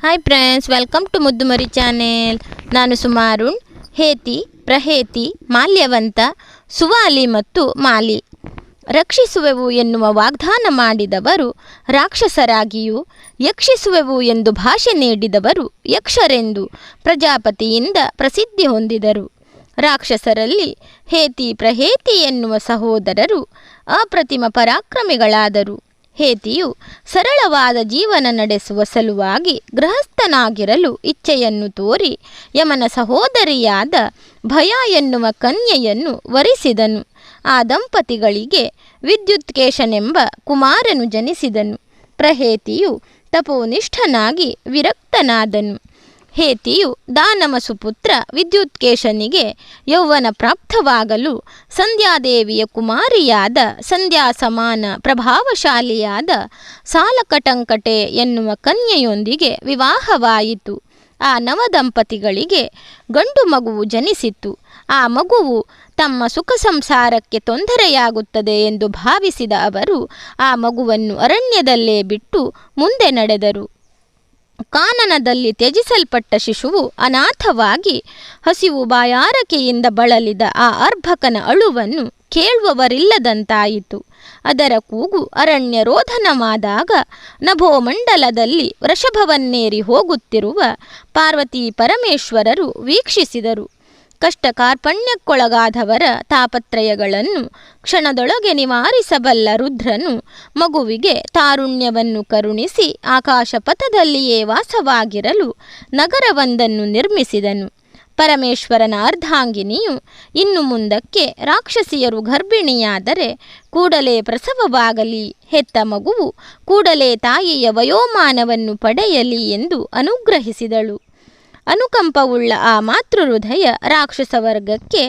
Hi friends, welcome to Muddumari channel. ನಾನು ಸುಮಾರುಣ್. ಹೇತಿ, ಪ್ರಹೇತಿ, ಮಾಲ್ಯವಂತ, ಸುವಾಲಿ ಮತ್ತು ಮಾಲಿ ರಕ್ಷಿಸುವೆವು ಎನ್ನುವ ವಾಗ್ದಾನ ಮಾಡಿದವರು ರಾಕ್ಷಸರಾಗಿಯೂ, ಯಕ್ಷಿಸುವೆವು ಎಂದು ಭಾಷೆ ನೀಡಿದವರು ಯಕ್ಷರೆಂದು ಪ್ರಜಾಪತಿಯಿಂದ ಪ್ರಸಿದ್ಧಿ ಹೊಂದಿದರು. ರಾಕ್ಷಸರಲ್ಲಿ ಹೇತಿ, ಪ್ರಹೇತಿ ಎನ್ನುವ ಸಹೋದರರು ಅಪ್ರತಿಮ ಪರಾಕ್ರಮಿಗಳಾದರು. ಹೇತಿಯು ಸರಳವಾದ ಜೀವನ ನಡೆಸುವ ಸಲುವಾಗಿ ಗೃಹಸ್ಥನಾಗಿರಲು ಇಚ್ಛೆಯನ್ನು ತೋರಿ ಯಮನ ಸಹೋದರಿಯಾದ ಭಯ ಎನ್ನುವ ಕನ್ಯೆಯನ್ನು ವರಿಸಿದನು. ಆ ದಂಪತಿಗಳಿಗೆ ವಿದ್ಯುತ್ಕೇಶನೆಂಬ ಕುಮಾರನು ಜನಿಸಿದನು. ಪ್ರಹೇತಿಯು ತಪೋನಿಷ್ಠನಾಗಿ ವಿರಕ್ತನಾದನು. ಹೇತಿಯು ದಾನವ ಸುಪುತ್ರ ವಿದ್ಯುತ್ಕೇಶನಿಗೆ ಯೌವನ ಪ್ರಾಪ್ತವಾಗಲು ಸಂಧ್ಯಾದೇವಿಯ ಕುಮಾರಿಯಾದ ಸಂಧ್ಯಾ ಸಮಾನ ಪ್ರಭಾವಶಾಲಿಯಾದ ಸಾಲಕಟಂಕಟೆ ಎನ್ನುವ ಕನ್ಯೆಯೊಂದಿಗೆ ವಿವಾಹವಾಯಿತು. ಆ ನವದಂಪತಿಗಳಿಗೆ ಗಂಡು ಮಗುವು ಜನಿಸಿತು. ಆ ಮಗುವು ತಮ್ಮ ಸುಖ ಸಂಸಾರಕ್ಕೆ ತೊಂದರೆಯಾಗುತ್ತದೆ ಎಂದು ಭಾವಿಸಿದ ಅವರು ಆ ಮಗುವನ್ನು ಅರಣ್ಯದಲ್ಲೇ ಬಿಟ್ಟು ಮುಂದೆ ನಡೆದರು. ಕಾನನದಲ್ಲಿ ತ್ಯಜಿಸಲ್ಪಟ್ಟ ಶಿಶುವು ಅನಾಥವಾಗಿ ಹಸಿವು ಬಾಯಾರಕೆಯಿಂದ ಬಳಲಿದ ಆ ಅರ್ಭಕನ ಅಳುವನ್ನು ಕೇಳುವವರಿಲ್ಲದಂತಾಯಿತು. ಅದರ ಕೂಗು ಅರಣ್ಯ ರೋಧನವಾದಾಗ ನಭೋಮಂಡಲದಲ್ಲಿ ವೃಷಭವನ್ನೇರಿ ಹೋಗುತ್ತಿರುವ ಪಾರ್ವತಿ ಪರಮೇಶ್ವರರು ವೀಕ್ಷಿಸಿದರು. ಕಷ್ಟ ಕಾರ್ಪಣ್ಯಕ್ಕೊಳಗಾದವರ ತಾಪತ್ರಯಗಳನ್ನು ಕ್ಷಣದೊಳಗೆ ನಿವಾರಿಸಬಲ್ಲ ರುದ್ರನು ಮಗುವಿಗೆ ತಾರುಣ್ಯವನ್ನು ಕರುಣಿಸಿ ಆಕಾಶ ಪಥದಲ್ಲಿಯೇ ವಾಸವಾಗಿರಲು ನಗರವೊಂದನ್ನು ನಿರ್ಮಿಸಿದನು. ಪರಮೇಶ್ವರನ ಅರ್ಧಾಂಗಿನಿಯು ಇನ್ನು ಮುಂದಕ್ಕೆ ರಾಕ್ಷಸಿಯರು ಗರ್ಭಿಣಿಯಾದರೆ ಕೂಡಲೇ ಪ್ರಸವವಾಗಲಿ, ಹೆತ್ತ ಮಗುವು ಕೂಡಲೇ ತಾಯಿಯ ವಯೋಮಾನವನ್ನು ಪಡೆಯಲಿ ಎಂದು ಅನುಗ್ರಹಿಸಿದಳು. ಅನುಕಂಪವುಳ್ಳ ಆ ಮಾತೃಹೃದಯ ರಾಕ್ಷಸ ವರ್ಗಕ್ಕೆ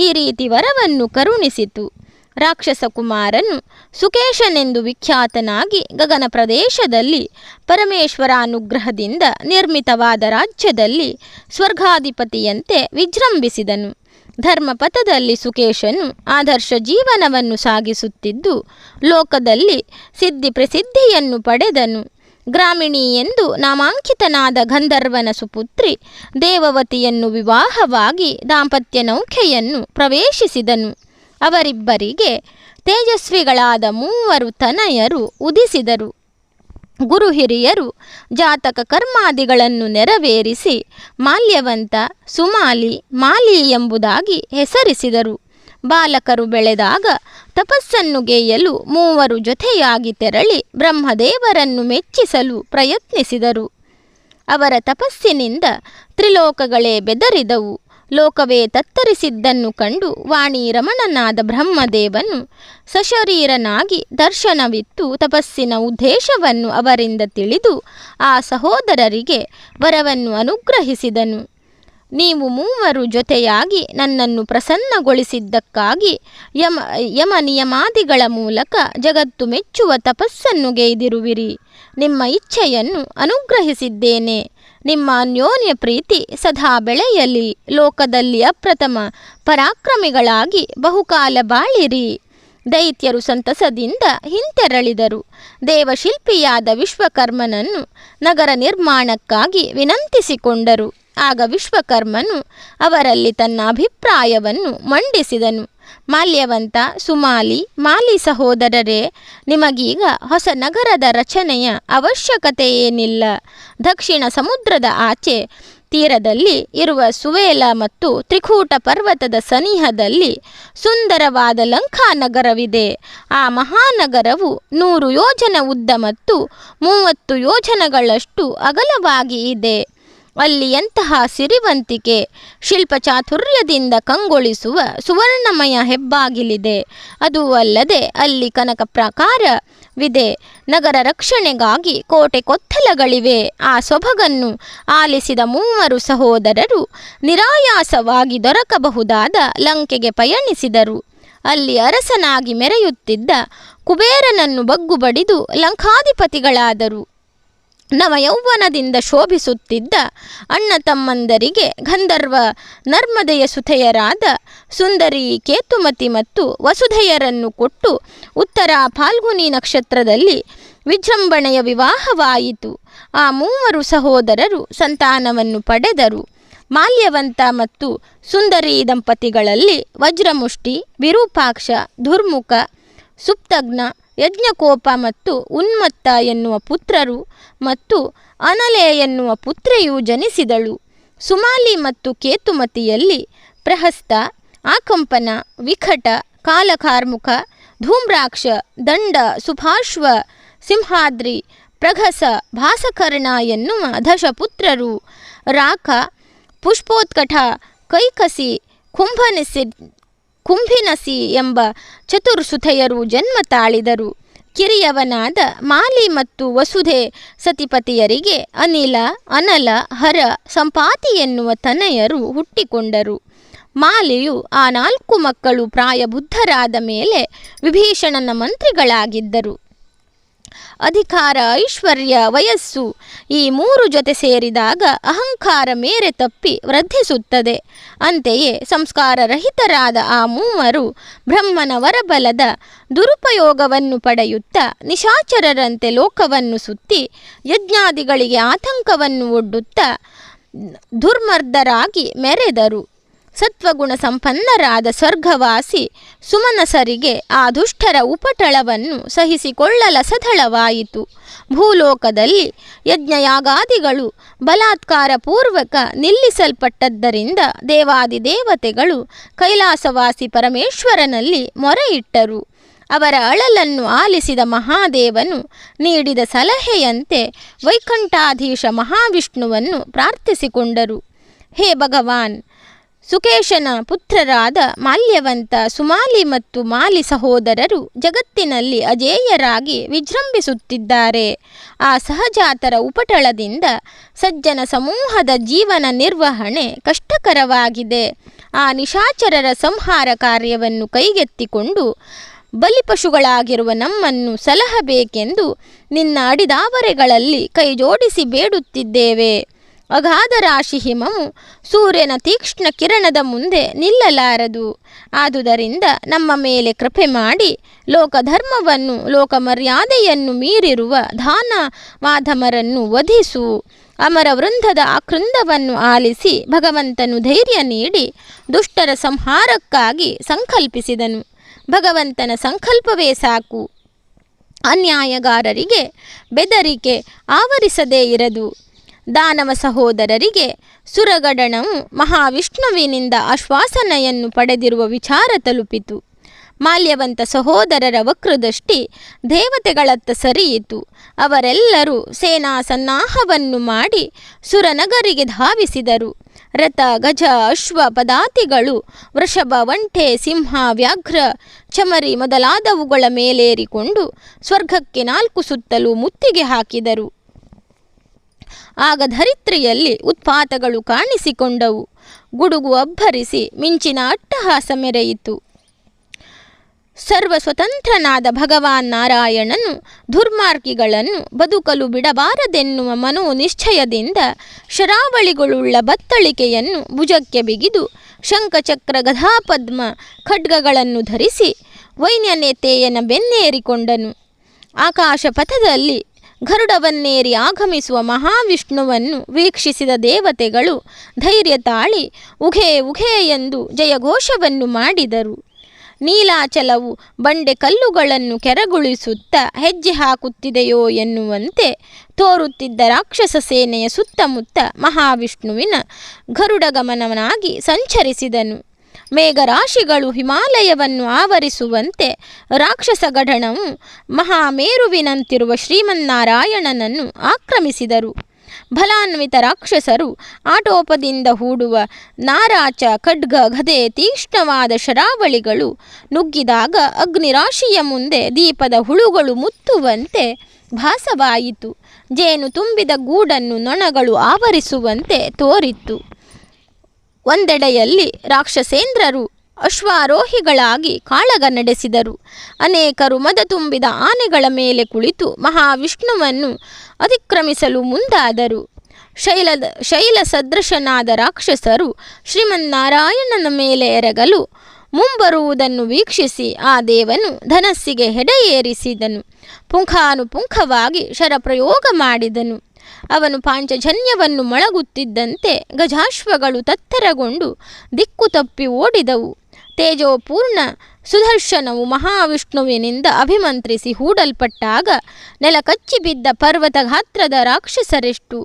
ಈ ರೀತಿ ವರವನ್ನು ಕರುಣಿಸಿತು. ರಾಕ್ಷಸ ಕುಮಾರನು ಸುಕೇಶನೆಂದು ವಿಖ್ಯಾತನಾಗಿ ಗಗನ ಪ್ರದೇಶದಲ್ಲಿ ಪರಮೇಶ್ವರ ಅನುಗ್ರಹದಿಂದ ನಿರ್ಮಿತವಾದ ರಾಜ್ಯದಲ್ಲಿ ಸ್ವರ್ಗಾಧಿಪತಿಯಂತೆ ವಿಜೃಂಭಿಸಿದನು. ಧರ್ಮಪಥದಲ್ಲಿ ಸುಕೇಶನು ಆದರ್ಶ ಜೀವನವನ್ನು ಸಾಗಿಸುತ್ತಿದ್ದು ಲೋಕದಲ್ಲಿ ಸಿದ್ಧಿ ಪ್ರಸಿದ್ಧಿಯನ್ನು ಪಡೆದನು. ಗ್ರಾಮಿಣಿ ಎಂದು ನಾಮಾಂಕಿತನಾದ ಗಂಧರ್ವನ ಸುಪುತ್ರಿ ದೇವವತಿಯನ್ನು ವಿವಾಹವಾಗಿ ದಾಂಪತ್ಯ ನೌಕೆಯನ್ನು ಪ್ರವೇಶಿಸಿದನು. ಅವರಿಬ್ಬರಿಗೆ ತೇಜಸ್ವಿಗಳಾದ 3 ತನಯರು ಉದಿಸಿದರು. ಗುರು ಹಿರಿಯರು ಜಾತಕ ಕರ್ಮಾದಿಗಳನ್ನು ನೆರವೇರಿಸಿ ಮಾಲ್ಯವಂತ, ಸುಮಾಲಿ, ಮಾಲಿ ಎಂಬುದಾಗಿ ಹೆಸರಿಸಿದರು. ಬಾಲಕರು ಬೆಳೆದಾಗ ತಪಸ್ಸನ್ನು ಗೆಯ್ಯಲು 3 ಜೊತೆಯಾಗಿ ತೆರಳಿ ಬ್ರಹ್ಮದೇವರನ್ನು ಮೆಚ್ಚಿಸಲು ಪ್ರಯತ್ನಿಸಿದರು. ಅವರ ತಪಸ್ಸಿನಿಂದ ತ್ರಿಲೋಕಗಳೇ ಬೆದರಿದವು. ಲೋಕವೇ ತತ್ತರಿಸಿದ್ದನ್ನು ಕಂಡು ವಾಣಿರಮಣನಾದ ಬ್ರಹ್ಮದೇವನು ಸಶರೀರನಾಗಿ ದರ್ಶನವಿತ್ತು ತಪಸ್ಸಿನ ಉದ್ದೇಶವನ್ನು ಅವರಿಂದ ತಿಳಿದು ಆ ಸಹೋದರರಿಗೆ ವರವನ್ನು ಅನುಗ್ರಹಿಸಿದನು. ನೀವು 3 ಜೊತೆಯಾಗಿ ನನ್ನನ್ನು ಪ್ರಸನ್ನಗೊಳಿಸಿದ್ದಕ್ಕಾಗಿ ಯಮ ನಿಯಮಾದಿಗಳ ಮೂಲಕ ಜಗತ್ತು ಮೆಚ್ಚುವ ತಪಸ್ಸನ್ನು ಗೈದಿರುವಿರಿ. ನಿಮ್ಮ ಇಚ್ಛೆಯನ್ನು ಅನುಗ್ರಹಿಸಿದ್ದೇನೆ. ನಿಮ್ಮ ಅನ್ಯೋನ್ಯ ಪ್ರೀತಿ ಸದಾ ಬೆಳೆಯಲಿ. ಲೋಕದಲ್ಲಿ ಅಪ್ರಥಮ ಪರಾಕ್ರಮಿಗಳಾಗಿ ಬಹುಕಾಲ ಬಾಳಿರಿ. ದೈತ್ಯರು ಸಂತಸದಿಂದ ಹಿಂತೆರಳಿದರು. ದೇವಶಿಲ್ಪಿಯಾದ ವಿಶ್ವಕರ್ಮನನ್ನು ನಗರ ನಿರ್ಮಾಣಕ್ಕಾಗಿ ವಿನಂತಿಸಿಕೊಂಡರು. ಆಗ ವಿಶ್ವಕರ್ಮನು ಅವರಲ್ಲಿ ತನ್ನ ಅಭಿಪ್ರಾಯವನ್ನು ಮಂಡಿಸಿದನು. ಮಾಲ್ಯವಂತ, ಸುಮಾಲಿ, ಮಾಲಿ ಸಹೋದರರೇ, ನಿಮಗೀಗ ಹೊಸ ನಗರದ ರಚನೆಯ ಅವಶ್ಯಕತೆ ಏನಿಲ್ಲ. ದಕ್ಷಿಣ ಸಮುದ್ರದ ಆಚೆ ತೀರದಲ್ಲಿ ಇರುವ ಸುವೇಲ ಮತ್ತು ತ್ರಿಕೂಟ ಪರ್ವತದ ಸನಿಹದಲ್ಲಿ ಸುಂದರವಾದ ಲಂಕಾ ನಗರವಿದೆ. ಆ ಮಹಾನಗರವು 100 ಯೋಜನ ಉದ್ದ ಮತ್ತು 30 ಯೋಜನಗಳಷ್ಟು ಅಗಲವಾಗಿ ಇದೆ. ಅಲ್ಲಿ ಎಂತಹ ಸಿರಿವಂತಿಕೆ, ಶಿಲ್ಪಚಾತುರ್ಯದಿಂದ ಕಂಗೊಳಿಸುವ ಸುವರ್ಣಮಯ ಹೆಬ್ಬಾಗಿಲಿದೆ. ಅದೂ ಅಲ್ಲದೆ ಅಲ್ಲಿ ಕನಕ ಪ್ರಾಕಾರವಿದೆ. ನಗರ ರಕ್ಷಣೆಗಾಗಿ ಕೋಟೆ ಕೊತ್ತಲಗಳಿವೆ. ಆ ಸೊಬಗನ್ನು ಆಲಿಸಿದ 3 ಸಹೋದರರು ನಿರಾಯಾಸವಾಗಿ ದೊರಕಬಹುದಾದ ಲಂಕೆಗೆ ಪಯಣಿಸಿದರು. ಅಲ್ಲಿ ಅರಸನಾಗಿ ಮೆರೆಯುತ್ತಿದ್ದ ಕುಬೇರನನ್ನು ಬಗ್ಗುಬಡಿದು ಲಂಕಾಧಿಪತಿಗಳಾದರು. ನವಯೌವನದಿಂದ ಶೋಭಿಸುತ್ತಿದ್ದ ಅಣ್ಣ ತಮ್ಮಂದರಿಗೆ ಗಂಧರ್ವ ನರ್ಮದೆಯ ಸುತೆಯರಾದ ಸುಂದರಿ ಕೇತುಮತಿ ಮತ್ತು ವಸುಧೆಯರನ್ನು ಕೊಟ್ಟು ಉತ್ತರ ಫಾಲ್ಗುನಿ ನಕ್ಷತ್ರದಲ್ಲಿ ವಿಜೃಂಭಣೆಯ ವಿವಾಹವಾಯಿತು. ಆ ಮೂವರು ಸಹೋದರರು ಸಂತಾನವನ್ನು ಪಡೆದರು. ಮಾಲ್ಯವಂತ ಮತ್ತು ಸುಂದರಿ ದಂಪತಿಗಳಲ್ಲಿ ವಜ್ರಮುಷ್ಟಿ, ವಿರೂಪಾಕ್ಷ, ದುರ್ಮುಖ, ಸುಪ್ತಗ್ನ, ಯಜ್ಞಕೋಪ ಮತ್ತು ಉನ್ಮತ್ತ ಎನ್ನುವ ಪುತ್ರರು ಮತ್ತು ಅನಲೆ ಎನ್ನುವ ಪುತ್ರಿಯು ಜನಿಸಿದಳು. ಸುಮಾಲಿ ಮತ್ತು ಕೇತುಮತಿಯಲ್ಲಿ ಪ್ರಹಸ್ತ, ಆಕಂಪನ, ವಿಕಟ, ಕಾಲಕಾರ್ಮುಕ, ಧೂಮ್ರಾಕ್ಷ, ದಂಡ, ಸುಭಾಶ್ವ, ಸಿಂಹಾದ್ರಿ, ಪ್ರಘಸ, ಭಾಸಕರ್ಣ ಎನ್ನುವ ದಶಪುತ್ರರು. ರಾಕ, ಪುಷ್ಪೋತ್ಕಟ, ಕೈಕಸಿ, ಕುಂಭಿನಸಿ ಎಂಬ ಚತುರ್ಸುತೆಯರು ಜನ್ಮ ತಾಳಿದರು. ಕಿರಿಯವನಾದ ಮಾಲಿ ಮತ್ತು ವಸುಧೆ ಸತಿಪತಿಯರಿಗೆ ಅನಿಲ, ಅನಲ, ಹರ, ಸಂಪಾತಿ ಎನ್ನುವ ತನಯರು ಹುಟ್ಟಿಕೊಂಡರು. ಮಾಲಿಯು ಆ 4 ಮಕ್ಕಳು ಪ್ರಾಯಬುದ್ಧರಾದ ಮೇಲೆ ವಿಭೀಷಣನ ಮಂತ್ರಿಗಳಾಗಿದ್ದರು. ಅಧಿಕಾರ, ಐಶ್ವರ್ಯ, ವಯಸ್ಸು ಈ 3 ಜೊತೆ ಸೇರಿದಾಗ ಅಹಂಕಾರ ಮೇರೆ ತಪ್ಪಿ ವೃದ್ಧಿಸುತ್ತದೆ. ಅಂತೆಯೇ ಸಂಸ್ಕಾರರಹಿತರಾದ ಆ ಮೂವರು ಬ್ರಹ್ಮನ ವರಬಲದ ದುರುಪಯೋಗವನ್ನು ಪಡೆಯುತ್ತಾ ನಿಶಾಚರರಂತೆ ಲೋಕವನ್ನು ಸುತ್ತಿ ಯಜ್ಞಾದಿಗಳಿಗೆ ಆತಂಕವನ್ನು ಒಡ್ಡುತ್ತಾ ದುರ್ಮರ್ದರಾಗಿ ಮೆರೆದರು. ಸತ್ವಗುಣ ಸಂಪನ್ನರಾದ ಸ್ವರ್ಗವಾಸಿ ಸುಮನಸರಿಗೆ ಆ ದುಷ್ಟರ ಉಪಟಳವನ್ನು ಸಹಿಸಿಕೊಳ್ಳಲಸದಳವಾಯಿತು. ಭೂಲೋಕದಲ್ಲಿ ಯಜ್ಞಯಾಗಾದಿಗಳು ಬಲಾತ್ಕಾರಪೂರ್ವಕ ನಿಲ್ಲಿಸಲ್ಪಟ್ಟದ್ದರಿಂದ ದೇವಾದಿದೇವತೆಗಳು ಕೈಲಾಸವಾಸಿ ಪರಮೇಶ್ವರನಲ್ಲಿ ಮೊರೆಯಿಟ್ಟರು. ಅವರ ಅಳಲನ್ನು ಆಲಿಸಿದ ಮಹಾದೇವನು ನೀಡಿದ ಸಲಹೆಯಂತೆ ವೈಕಂಠಾಧೀಶ ಮಹಾವಿಷ್ಣುವನ್ನು ಪ್ರಾರ್ಥಿಸಿಕೊಂಡರು. ಹೇ ಭಗವಾನ್, ಸುಕೇಶನ ಪುತ್ರರಾದ ಮಾಲ್ಯವಂತ, ಸುಮಾಲಿ ಮತ್ತು ಮಾಲಿ ಸಹೋದರರು ಜಗತ್ತಿನಲ್ಲಿ ಅಜೇಯರಾಗಿ ವಿಜೃಂಭಿಸುತ್ತಿದ್ದಾರೆ. ಆ ಸಹಜಾತರ ಉಪಟಳದಿಂದ ಸಜ್ಜನ ಸಮೂಹದ ಜೀವನ ನಿರ್ವಹಣೆ ಕಷ್ಟಕರವಾಗಿದೆ. ಆ ನಿಶಾಚರರ ಸಂಹಾರ ಕಾರ್ಯವನ್ನು ಕೈಗೆತ್ತಿಕೊಂಡು ಬಲಿಪಶುಗಳಾಗಿರುವ ನಮ್ಮನ್ನು ಸಲಹಬೇಕೆಂದು ನಿನ್ನ ಅಡಿದಾವರೆಗಳಲ್ಲಿ ಕೈಜೋಡಿಸಿ ಬೇಡುತ್ತಿದ್ದೇವೆ. ಅಗಾಧ ರಾಶಿ ಹಿಮವು ಸೂರ್ಯನ ತೀಕ್ಷ್ಣ ಕಿರಣದ ಮುಂದೆ ನಿಲ್ಲಲಾರದು. ಆದುದರಿಂದ ನಮ್ಮ ಮೇಲೆ ಕೃಪೆ ಮಾಡಿ ಲೋಕಧರ್ಮವನ್ನು, ಲೋಕಮರ್ಯಾದೆಯನ್ನು ಮೀರಿರುವ ದಾನ ಮಾಧಮರನ್ನು ವಧಿಸು. ಅಮರ ವೃಂದದ ಆಕೃಂದವನ್ನು ಆಲಿಸಿ ಭಗವಂತನು ಧೈರ್ಯ ನೀಡಿ ದುಷ್ಟರ ಸಂಹಾರಕ್ಕಾಗಿ ಸಂಕಲ್ಪಿಸಿದನು. ಭಗವಂತನ ಸಂಕಲ್ಪವೇ ಸಾಕು. ಅನ್ಯಾಯಗಾರರಿಗೆ ಬೆದರಿಕೆ ಆವರಿಸದೇ ಇರದು. ದಾನವ ಸಹೋದರರಿಗೆ ಸುರಗಡಣವು ಮಹಾವಿಷ್ಣುವಿನಿಂದ ಆಶ್ವಾಸನೆಯನ್ನು ಪಡೆದಿರುವ ವಿಚಾರ ತಲುಪಿತು. ಮಾಲ್ಯವಂತ ಸಹೋದರರ ವಕ್ರದೃಷ್ಟಿ ದೇವತೆಗಳತ್ತ ಸರಿಯಿತು. ಅವರೆಲ್ಲರೂ ಸೇನಾ ಸನ್ನಾಹವನ್ನು ಮಾಡಿ ಸುರನಗರಿಗೆ ಧಾವಿಸಿದರು. ರಥ, ಗಜ, ಅಶ್ವ, ಪದಾತಿಗಳು, ವೃಷಭ, ಒಂಟೆ, ಸಿಂಹ, ವ್ಯಾಘ್ರ, ಚಮರಿ ಮೊದಲಾದವುಗಳ ಮೇಲೇರಿಕೊಂಡು ಸ್ವರ್ಗಕ್ಕೆ 4 ಸುತ್ತಲೂ ಮುತ್ತಿಗೆ ಹಾಕಿದರು. ಆಗ ಧರಿತ್ರಿಯಲ್ಲಿ ಉತ್ಪಾತಗಳು ಕಾಣಿಸಿಕೊಂಡವು. ಗುಡುಗು ಅಬ್ಬರಿಸಿ ಮಿಂಚಿನ ಅಟ್ಟಹಾಸ ಮೆರೆಯಿತು. ಸರ್ವ ಸ್ವತಂತ್ರನಾದ ಭಗವಾನ್ ನಾರಾಯಣನು ದುರ್ಮಾರ್ಗಿಗಳನ್ನು ಬದುಕಲು ಬಿಡಬಾರದೆನ್ನುವ ಮನೋನಿಶ್ಚಯದಿಂದ ಶರಾವಳಿಗಳುಳ್ಳ ಬತ್ತಳಿಕೆಯನ್ನು ಭುಜಕ್ಕೆ ಬಿಗಿದು ಶಂಖಚಕ್ರ ಗದಾಪದ್ಮ ಖಡ್ಗಗಳನ್ನು ಧರಿಸಿ ವೈನ್ಯನೇತೆಯನ ಬೆನ್ನೇರಿಕೊಂಡನು. ಆಕಾಶ ಪಥದಲ್ಲಿ ಗರುಡವನ್ನೇರಿ ಆಗಮಿಸುವ ಮಹಾವಿಷ್ಣುವನ್ನು ವೀಕ್ಷಿಸಿದ ದೇವತೆಗಳು ಧೈರ್ಯ ತಾಳಿ ಉಘೆ ಉಘೆ ಎಂದು ಜಯಘೋಷವನ್ನು ಮಾಡಿದರು. ನೀಲಾಚಲವು ಬಂಡೆ ಕಲ್ಲುಗಳನ್ನು ಕೆರಗುಳಿಸುತ್ತಾ ಹೆಜ್ಜೆ ಹಾಕುತ್ತಿದೆಯೋ ಎನ್ನುವಂತೆ ತೋರುತ್ತಿದ್ದ ರಾಕ್ಷಸ ಸೇನೆಯ ಸುತ್ತಮುತ್ತ ಮಹಾವಿಷ್ಣುವಿನ ಗರುಡಗಮನನಾಗಿ ಸಂಚರಿಸಿದನು. ಮೇಘರಾಶಿಗಳು ಹಿಮಾಲಯವನ್ನು ಆವರಿಸುವಂತೆ ರಾಕ್ಷಸ ಗಣವು ಮಹಾಮೇರುವಿನಂತಿರುವ ಶ್ರೀಮನ್ನಾರಾಯಣನನ್ನು ಆಕ್ರಮಿಸಿದರು. ಬಲಾನ್ವಿತ ರಾಕ್ಷಸರು ಆಟೋಪದಿಂದ ಹೂಡುವ ನಾರಾಚ, ಖಡ್ಗ, ಗದೆ, ತೀಕ್ಷ್ಣವಾದ ಶರಾವಳಿಗಳು ನುಗ್ಗಿದಾಗ ಅಗ್ನಿರಾಶಿಯ ಮುಂದೆ ದೀಪದ ಹುಳುಗಳು ಮುತ್ತುವಂತೆ ಭಾಸವಾಯಿತು. ಜೇನು ತುಂಬಿದ ಗೂಡನ್ನು ನೊಣಗಳು ಆವರಿಸುವಂತೆ ತೋರಿತ್ತು. ಒಂದೆಡೆಯಲ್ಲಿ ರಾಕ್ಷಸೇಂದ್ರರು ಅಶ್ವಾರೋಹಿಗಳಾಗಿ ಕಾಳಗ ನಡೆಸಿದರು. ಅನೇಕರು ಮದ ತುಂಬಿದ ಆನೆಗಳ ಮೇಲೆ ಕುಳಿತು ಮಹಾವಿಷ್ಣುವನ್ನು ಅತಿಕ್ರಮಿಸಲು ಮುಂದಾದರು. ಶೈಲ ಸದೃಶನಾದ ರಾಕ್ಷಸರು ಶ್ರೀಮನ್ನಾರಾಯಣನ ಮೇಲೆ ಎರಗಲು ಮುಂಬರುವುದನ್ನು ವೀಕ್ಷಿಸಿ ಆ ದೇವನು ಧನಸ್ಸಿಗೆ ಹೆಡೆಯೇರಿಸಿದನು. ಪುಂಖಾನುಪುಂಖವಾಗಿ ಶರಪ್ರಯೋಗ ಮಾಡಿದನು. ಅವನು ಪಾಂಚಜನ್ಯವನ್ನು ಮೊಳಗುತ್ತಿದ್ದಂತೆ ಗಜಾಶ್ವಗಳು ತತ್ತರಗೊಂಡು ದಿಕ್ಕು ತಪ್ಪಿ ಓಡಿದವು. ತೇಜೋಪೂರ್ಣ ಸುದರ್ಶನವು ಮಹಾವಿಷ್ಣುವಿನಿಂದ ಅಭಿಮಂತ್ರಿಸಿ ಹೂಡಲ್ಪಟ್ಟಾಗ ನೆಲಕಚ್ಚಿ ಬಿದ್ದ ಪರ್ವತ ಗಾತ್ರದ ರಾಕ್ಷಸರೆಷ್ಟು.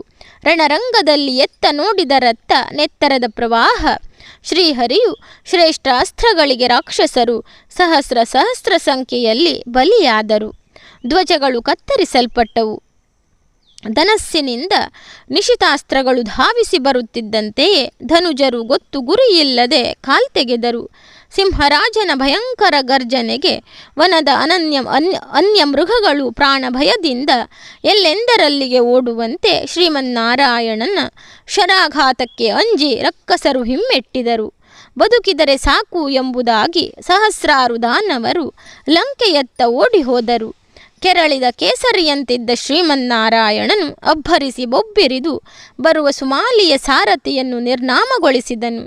ರಣರಂಗದಲ್ಲಿ ಎತ್ತ ನೋಡಿದರತ್ತ ನೆತ್ತರದ ಪ್ರವಾಹ. ಶ್ರೀಹರಿಯು ಶ್ರೇಷ್ಠಾಸ್ತ್ರಗಳಿಗೆ ರಾಕ್ಷಸರು ಸಹಸ್ರ ಸಂಖ್ಯೆಯಲ್ಲಿ ಬಲಿಯಾದರು. ಧ್ವಜಗಳು ಕತ್ತರಿಸಲ್ಪಟ್ಟವು. ಧನಸ್ಸಿನಿಂದ ನಿಶಿತಾಸ್ತ್ರಗಳು ಧಾವಿಸಿ ಬರುತ್ತಿದ್ದಂತೆಯೇ ಧನುಜರು ಗೊತ್ತು ಗುರಿಯಿಲ್ಲದೆ ಕಾಲ್ತೆಗೆದರು. ಸಿಂಹರಾಜನ ಭಯಂಕರ ಗರ್ಜನೆಗೆ ವನದ ಅನ್ಯ ಮೃಗಗಳು ಪ್ರಾಣ ಭಯದಿಂದ ಎಲ್ಲೆಂದರಲ್ಲಿಗೆ ಓಡುವಂತೆ ಶ್ರೀಮನ್ನಾರಾಯಣನ ಶರಾಘಾತಕ್ಕೆ ಅಂಜಿ ರಕ್ಕಸರು ಹಿಮ್ಮೆಟ್ಟಿದರು. ಬದುಕಿದರೆ ಸಾಕು ಎಂಬುದಾಗಿ ಸಹಸ್ರಾರು ದಾನವರು ಲಂಕೆಯತ್ತ ಓಡಿ ಹೋದರು. ಕೆರಳಿದ ಕೇಸರಿಯಂತಿದ್ದ ಶ್ರೀಮನ್ನಾರಾಯಣನು ಅಬ್ಬರಿಸಿ ಬೊಬ್ಬಿರಿದು ಬರುವ ಸುಮಾಲಿಯ ಸಾರಥಿಯನ್ನು ನಿರ್ನಾಮಗೊಳಿಸಿದನು.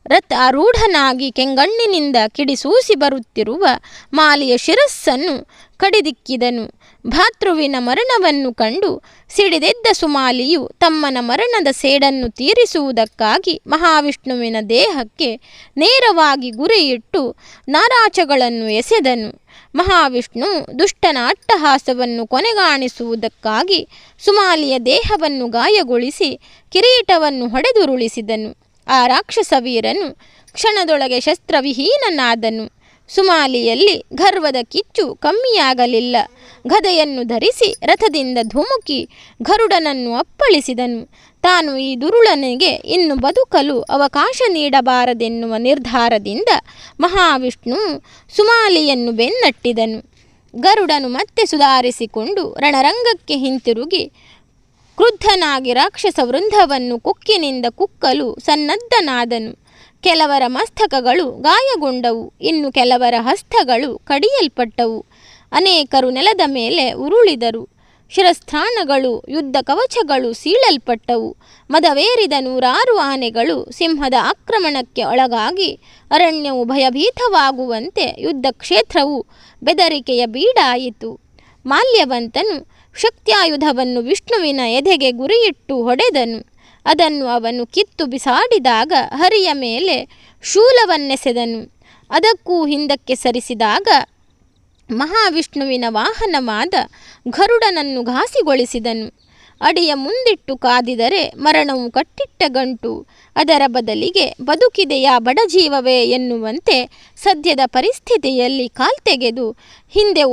ರಥಾರೂಢನಾಗಿ ಕೆಂಗಣ್ಣಿನಿಂದ ಕಿಡಿಸೂಸಿ ಬರುತ್ತಿರುವ ಮಾಲಿಯ ಶಿರಸ್ಸನ್ನು ಕಡಿದಿಕ್ಕಿದನು. ಭಾತೃವಿನ ಮರಣವನ್ನು ಕಂಡು ಸಿಡಿದೆದ್ದ ಸುಮಾಲಿಯು ತಮ್ಮನ ಮರಣದ ಸೇಡನ್ನು ತೀರಿಸುವುದಕ್ಕಾಗಿ ಮಹಾವಿಷ್ಣುವಿನ ದೇಹಕ್ಕೆ ನೇರವಾಗಿ ಗುರಿಯಿಟ್ಟು ನಾರಾಚಗಳನ್ನು ಎಸೆದನು. ಮಹಾವಿಷ್ಣು ದುಷ್ಟನ ಅಟ್ಟಹಾಸವನ್ನು ಕೊನೆಗಾಣಿಸುವುದಕ್ಕಾಗಿ ಸುಮಾಲಿಯ ದೇಹವನ್ನು ಗಾಯಗೊಳಿಸಿ ಕಿರೀಟವನ್ನು ಹೊಡೆದುರುಳಿಸಿದನು. ಆ ರಾಕ್ಷಸ ವೀರನು ಕ್ಷಣದೊಳಗೆ ಶಸ್ತ್ರವಿಹೀನನಾದನು. ಸುಮಾಲಿಯಲ್ಲಿ ಗರ್ವದ ಕಿಚ್ಚು ಕಮ್ಮಿಯಾಗಲಿಲ್ಲ. ಗದೆಯನ್ನು ಧರಿಸಿ ರಥದಿಂದ ಧುಮುಕಿ ಗರುಡನನ್ನು ಅಪ್ಪಳಿಸಿದನು. ತಾನು ಈ ದುರುಳನಿಗೆ ಇನ್ನು ಬದುಕಲು ಅವಕಾಶ ನೀಡಬಾರದೆನ್ನುವ ನಿರ್ಧಾರದಿಂದ ಮಹಾವಿಷ್ಣು ಸುಮಾಲಿಯನ್ನು ಬೆನ್ನಟ್ಟಿದನು. ಗರುಡನು ಮತ್ತೆ ಸುಧಾರಿಸಿಕೊಂಡು ರಣರಂಗಕ್ಕೆ ಹಿಂತಿರುಗಿ ಕ್ರುದ್ಧನಾಗಿ ರಾಕ್ಷಸ ವೃಂದವನ್ನು ಕೊಕ್ಕಿನಿಂದ ಕುಕ್ಕಲು ಸನ್ನದ್ಧನಾದನು. ಕೆಲವರ ಮಸ್ತಕಗಳು ಗಾಯಗೊಂಡವು, ಇನ್ನು ಕೆಲವರ ಹಸ್ತಗಳು ಕಡಿಯಲ್ಪಟ್ಟವು. ಅನೇಕರು ನೆಲದ ಮೇಲೆ ಉರುಳಿದರು. ಶಿರಸ್ಥಾನಗಳು ಯುದ್ಧ ಕವಚಗಳು ಸೀಳಲ್ಪಟ್ಟವು. ಮದವೇರಿದ 100 ಆನೆಗಳು ಸಿಂಹದ ಆಕ್ರಮಣಕ್ಕೆ ಒಳಗಾಗಿ ಅರಣ್ಯವು ಭಯಭೀತವಾಗುವಂತೆ ಯುದ್ಧ ಕ್ಷೇತ್ರವು ಬೆದರಿಕೆಯ ಬೀಡಾಯಿತು. ಮಾಲ್ಯವಂತನು ಶಕ್ತ್ಯಾಯುಧವನ್ನು ವಿಷ್ಣುವಿನ ಎದೆಗೆ ಗುರಿಯಿಟ್ಟು ಹೊಡೆದನು. ಅದನ್ನು ಅವನು ಕಿತ್ತು ಬಿಸಾಡಿದಾಗ ಹರಿಯ ಮೇಲೆ ಶೂಲವನ್ನೆಸೆದನು. ಅದಕ್ಕೂ ಹಿಂದಕ್ಕೆ ಸರಿಸಿದಾಗ ಮಹಾವಿಷ್ಣುವಿನ ವಾಹನವಾದ ಗರುಡನನ್ನು ಘಾಸಿಗೊಳಿಸಿದನು. ಅಡಿಯ ಮುಂದಿಟ್ಟು ಕಾದಿದರೆ ಮರಣವು ಕಟ್ಟಿಟ್ಟ ಗಂಟು, ಅದರ ಬದಲಿಗೆ ಬದುಕಿದೆಯಾ ಬಡಜೀವವೇ ಎನ್ನುವಂತೆ ಸದ್ಯದ ಪರಿಸ್ಥಿತಿಯಲ್ಲಿ ಕಾಲ್ತೆಗೆದು ಹಿಂದೆ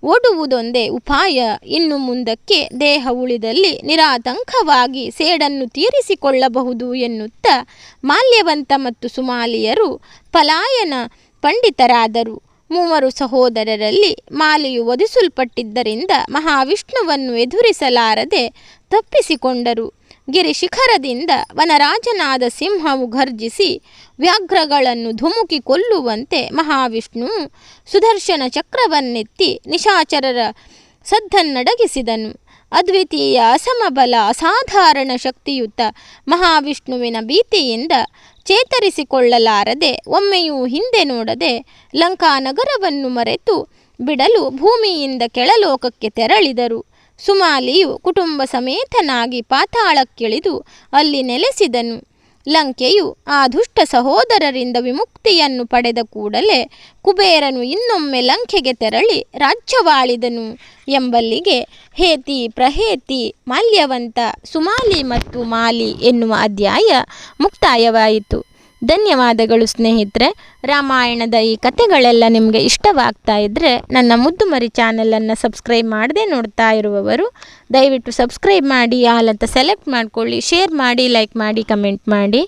ಓಡುವುದೊಂದೇ ಉಪಾಯ. ಇನ್ನು ಮುಂದಕ್ಕೆ ದೇಹ ಉಳಿದಲ್ಲಿ ನಿರಾತಂಕವಾಗಿ ಸೇಡನ್ನು ತೀರಿಸಿಕೊಳ್ಳಬಹುದು ಎನ್ನುತ್ತಾ ಮಾಲ್ಯವಂತ ಮತ್ತು ಸುಮಾಲಿಯರು ಪಲಾಯನ ಪಂಡಿತರಾದರು. 3 ಸಹೋದರರಲ್ಲಿ ಮಾಲಿಯು ವಧಿಸಲ್ಪಟ್ಟಿದ್ದರಿಂದ ಮಹಾವಿಷ್ಣುವನ್ನು ಎದುರಿಸಲಾರದೆ ತಪ್ಪಿಸಿಕೊಂಡರು. ಗಿರಿಶಿಖರದಿಂದ ವನರಾಜನಾದ ಸಿಂಹವು ಘರ್ಜಿಸಿ ವ್ಯಾಘ್ರಗಳನ್ನು ಧುಮುಕಿ ಕೊಲ್ಲುವಂತೆ ಮಹಾವಿಷ್ಣು ಸುದರ್ಶನ ಚಕ್ರವನ್ನೆತ್ತಿ ನಿಶಾಚರರ ಸದ್ದನ್ನಡಗಿಸಿದನು. ಅದ್ವಿತೀಯ ಅಸಮಬಲ ಅಸಾಧಾರಣ ಶಕ್ತಿಯುತ ಮಹಾವಿಷ್ಣುವಿನ ಭೀತಿಯಿಂದ ಚೇತರಿಸಿಕೊಳ್ಳಲಾರದೆ ಒಮ್ಮೆಯೂ ಹಿಂದೆ ನೋಡದೆ ಲಂಕಾನಗರವನ್ನು ಮರೆತು ಬಿಡಲು ಭೂಮಿಯಿಂದ ಕೆಳಲೋಕಕ್ಕೆ ತೆರಳಿದರು. ಸುಮಾಲಿಯು ಕುಟುಂಬ ಸಮೇತನಾಗಿ ಪಾತಾಳಕ್ಕಿಳಿದು ಅಲ್ಲಿ ನೆಲೆಸಿದನು. ಲಂಕೆಯು ಆ ದುಷ್ಟ ಸಹೋದರರಿಂದ ವಿಮುಕ್ತಿಯನ್ನು ಪಡೆದ ಕೂಡಲೇ ಕುಬೇರನು ಇನ್ನೊಮ್ಮೆ ಲಂಕೆಗೆ ತೆರಳಿ ರಾಜ್ಯವಾಳಿದನು ಎಂಬಲ್ಲಿಗೆ ಹೇತಿ, ಪ್ರಹೇತಿ, ಮಾಲ್ಯವಂತ, ಸುಮಾಲಿ ಮತ್ತು ಮಾಲಿ ಎನ್ನುವ ಅಧ್ಯಾಯ ಮುಕ್ತಾಯವಾಯಿತು. ಧನ್ಯವಾದಗಳು ಸ್ನೇಹಿತರೆ. ರಾಮಾಯಣದ ಈ ಕಥೆಗಳೆಲ್ಲ ನಿಮಗೆ ಇಷ್ಟವಾಗ್ತಾ ಇದ್ದರೆ ನನ್ನ ಮುದ್ದು ಮರಿ ಚಾನಲನ್ನು ಸಬ್ಸ್ಕ್ರೈಬ್ ಮಾಡದೆ ನೋಡ್ತಾ ಇರುವವರು ದಯವಿಟ್ಟು ಸಬ್ಸ್ಕ್ರೈಬ್ ಮಾಡಿ, ಆಲ್ ಅಂತ ಸೆಲೆಕ್ಟ್ ಮಾಡಿಕೊಳ್ಳಿ, ಶೇರ್ ಮಾಡಿ, ಲೈಕ್ ಮಾಡಿ, ಕಮೆಂಟ್ ಮಾಡಿ.